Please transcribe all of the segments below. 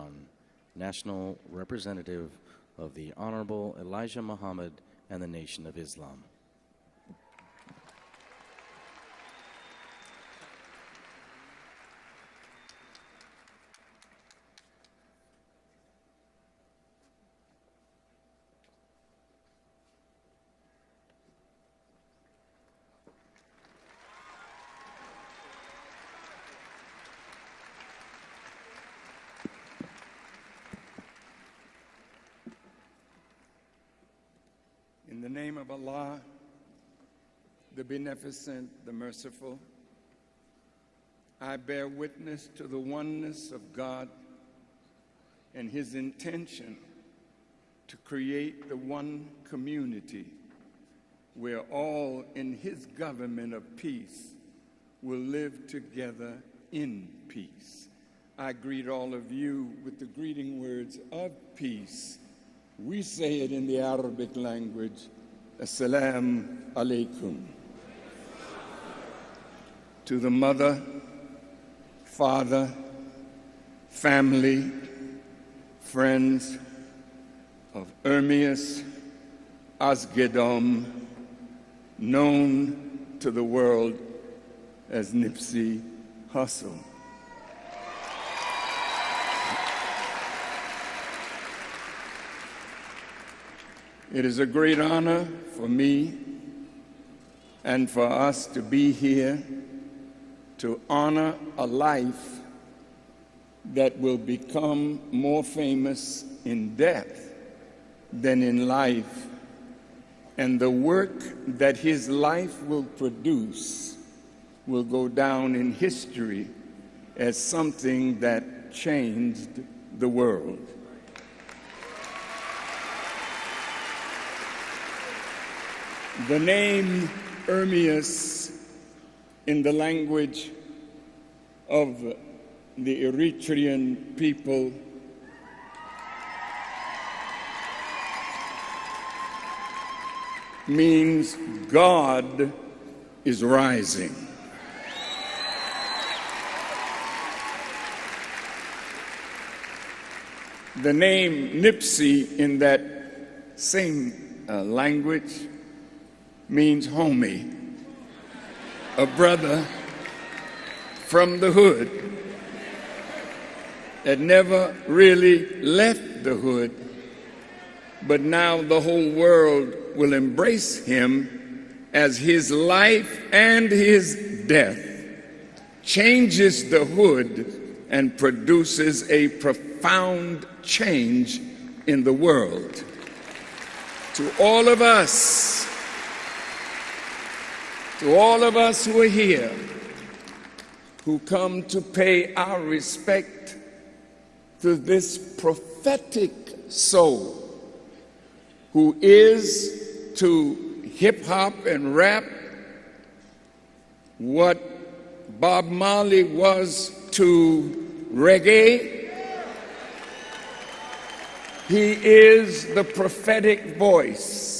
Farrakhan, National Representative of the Honorable Elijah Muhammad and the Nation of Islam. In the name of Allah, the Beneficent, the Merciful, I bear witness to the oneness of God and His intention to create the one community where all in His government of peace will live together in peace. I greet all of you with the greeting words of peace. We say it in the Arabic language, Assalamu alaikum. To the mother, father, family, friends of Ermias Asghedom, known to the world as Nipsey Hussle. It is a great honor for me and for us to be here to honor a life that will become more famous in death than in life, and the work that his life will produce will go down in history as something that changed the world. The name Ermias in the language of the Eritrean people means God is rising. The name Nipsey in that same language means homie, a brother from the hood that never really left the hood, but now the whole world will embrace him as his life and his death changes the hood and produces a profound change in the world. To all of us who are here, who come to pay our respect to this prophetic soul, who is to hip-hop and rap what Bob Marley was to reggae. He is the prophetic voice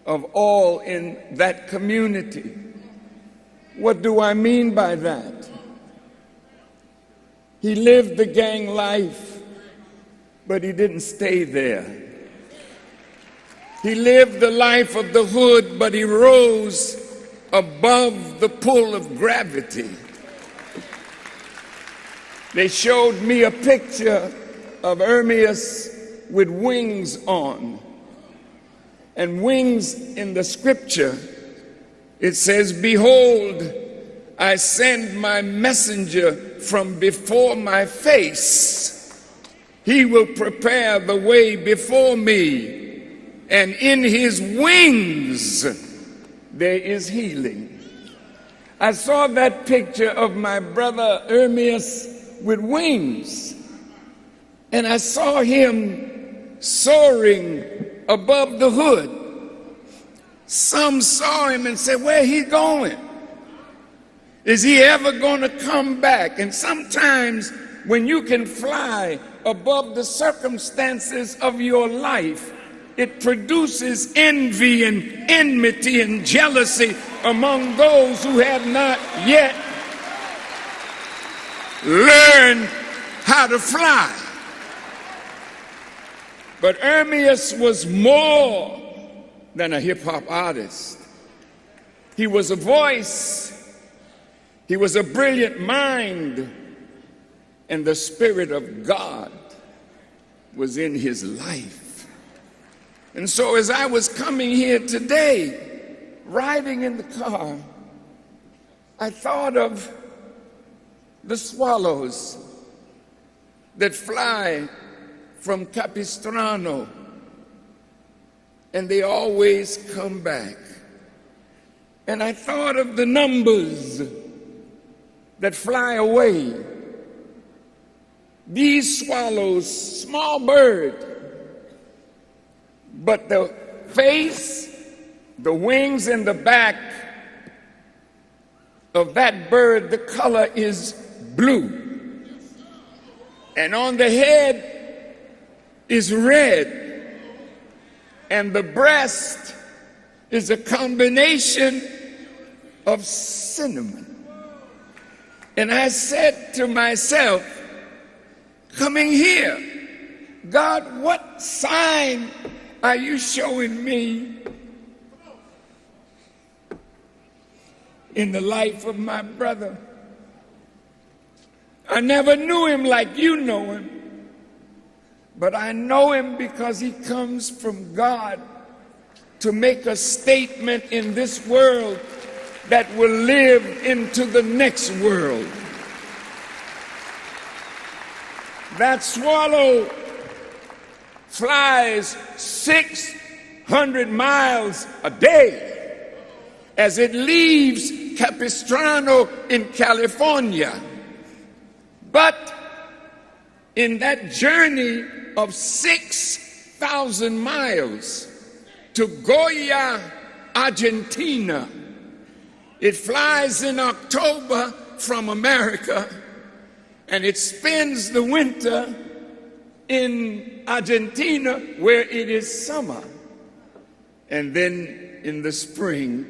of all in that community. What do I mean by that? He lived the gang life, but he didn't stay there. He lived the life of the hood, but he rose above the pull of gravity. They showed me a picture of Ermias with wings on. And wings in the scripture, it says, "Behold, I send my messenger from before my face. He will prepare the way before me, and in his wings there is healing." I saw that picture of my brother Ermias with wings, and I saw him soaring above the hood. Some saw him and said, "Where he going? Is he ever going to come back?" And sometimes when you can fly above the circumstances of your life, it produces envy and enmity and jealousy among those who have not yet learned how to fly. But Ermias was more than a hip-hop artist. He was a voice. He was a brilliant mind. And the Spirit of God was in his life. And so as I was coming here today, riding in the car, I thought of the swallows that fly from Capistrano, and they always come back. And I thought of the numbers that fly away. These swallows, small bird, but the face, the wings, and the back of that bird, the color is blue. And on the head is red. And the breast is a combination of cinnamon. And I said to myself, coming here, God, what sign are you showing me in the life of my brother? I never knew him like you know him, but I know him because he comes from God to make a statement in this world that will live into the next world. That swallow flies 600 miles a day as it leaves Capistrano in California. But in that journey of 6,000 miles to Goya, Argentina, it flies in October from America, and it spends the winter in Argentina where it is summer. And then in the spring,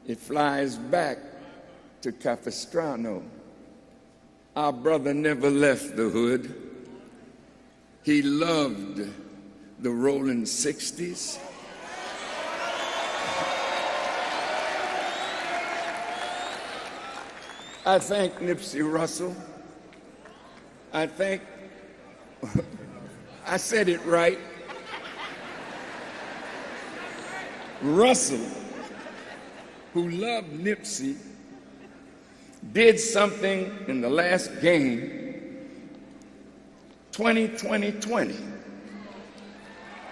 it flies back to Capistrano. Our brother never left the hood. He loved the rolling 60s. I thank Nipsey Hussle. I thank, I said it right, Russell, who loved Nipsey, did something in the last game, 20-20-20.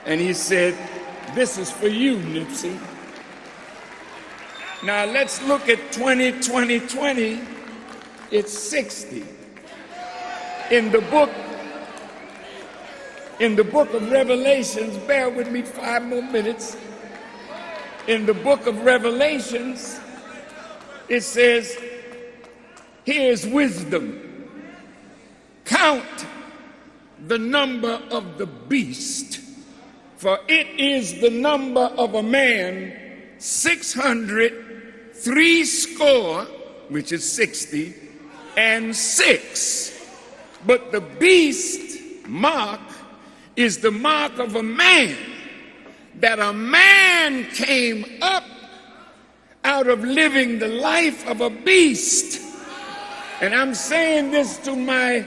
And he said, this is for you, Nipsey. Now let's look at 20-20-20. It's 60. In the book of Revelations, bear with me 5 more minutes. In the book of Revelations, it says, here's wisdom. Count the number of the beast, for it is the number of a man, 600, which is 60, and 6. But the beast mark is the mark of a man, that a man came up out of living the life of a beast. And I'm saying this to my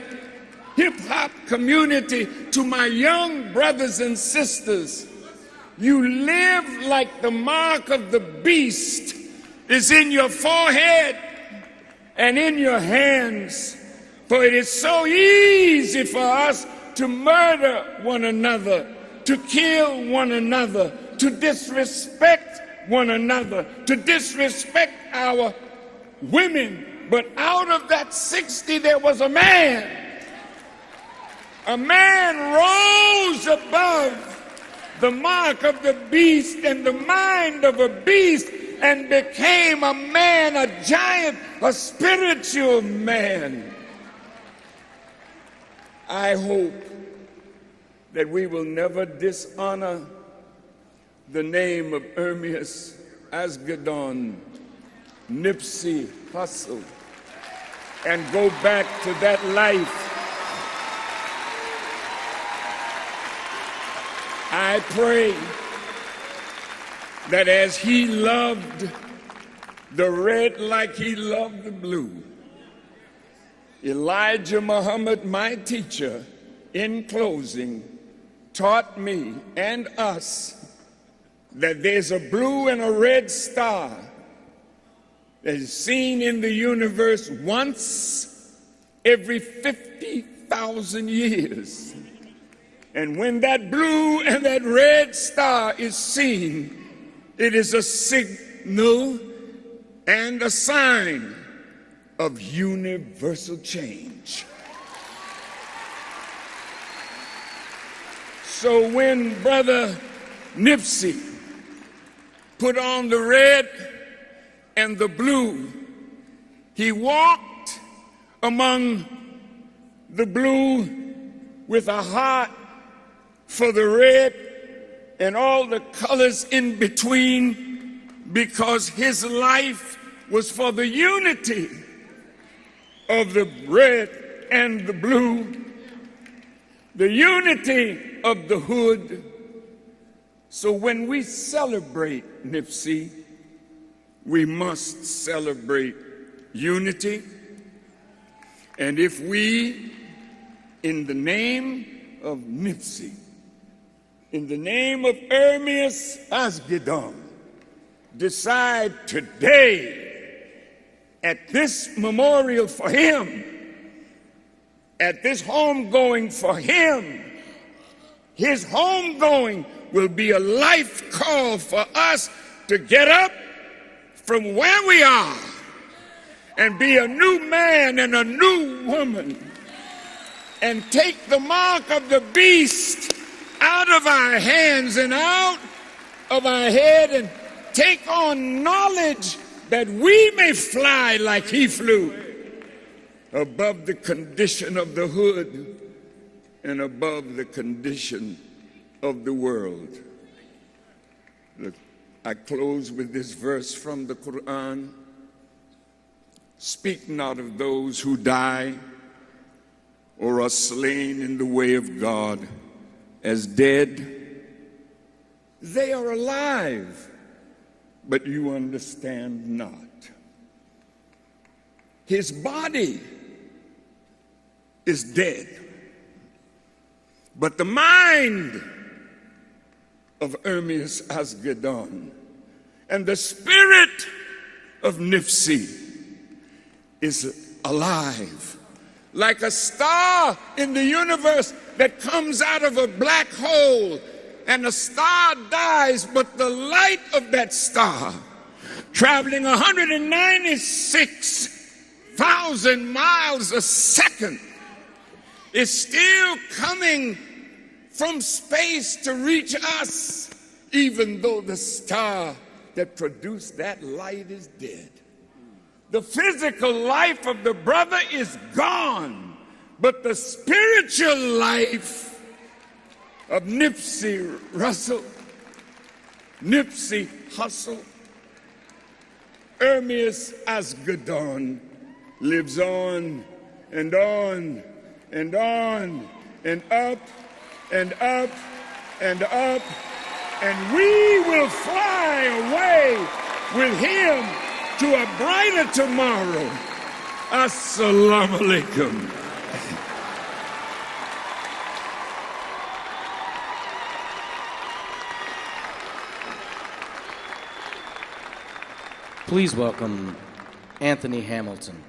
hip-hop community, to my young brothers and sisters. You live like the mark of the beast is in your forehead and in your hands. For it is so easy for us to murder one another, to kill one another, to disrespect one another, to disrespect our women. But out of that 60, there was a man. A man rose above the mark of the beast and the mind of a beast and became a man, a giant, a spiritual man. I hope that we will never dishonor the name of Ermias Asghedom, Nipsey Hussle, and go back to that life. I pray that as he loved the red like he loved the blue, Elijah Muhammad, my teacher, in closing, taught me and us that there's a blue and a red star that is seen in the universe once every 50,000 years. And when that blue and that red star is seen, it is a signal and a sign of universal change. So when Brother Nipsey put on the red and the blue, he walked among the blue with a heart for the red and all the colors in between, because his life was for the unity of the red and the blue, the unity of the hood. So when we celebrate Nipsey, we must celebrate unity. And if we, in the name of Nipsey, in the name of Ermias Asghedom, decide today at this memorial for him, at this homegoing for him, his homegoing will be a life call for us to get up from where we are and be a new man and a new woman and take the mark of the beast out of our hands and out of our head and take on knowledge that we may fly like he flew, above the condition of the hood and above the condition of the world. Look, I close with this verse from the Quran. Speak not of those who die or are slain in the way of God as dead. They are alive, but you understand not. His body is dead, but the mind of Ermias Asghedom and the spirit of Nipsey is alive, like a star in the universe that comes out of a black hole, and a star dies, but the light of that star, traveling 196,000 miles a second, is still coming from space to reach us, even though the star that produced that light is dead. The physical life of the brother is gone, but the spiritual life of Nipsey Hussle, Nipsey Hussle, Ermias Asghedom lives on and on and on and up and up and up, and we will fly away with him to a brighter tomorrow. Assalamu alaikum. Please welcome Anthony Hamilton.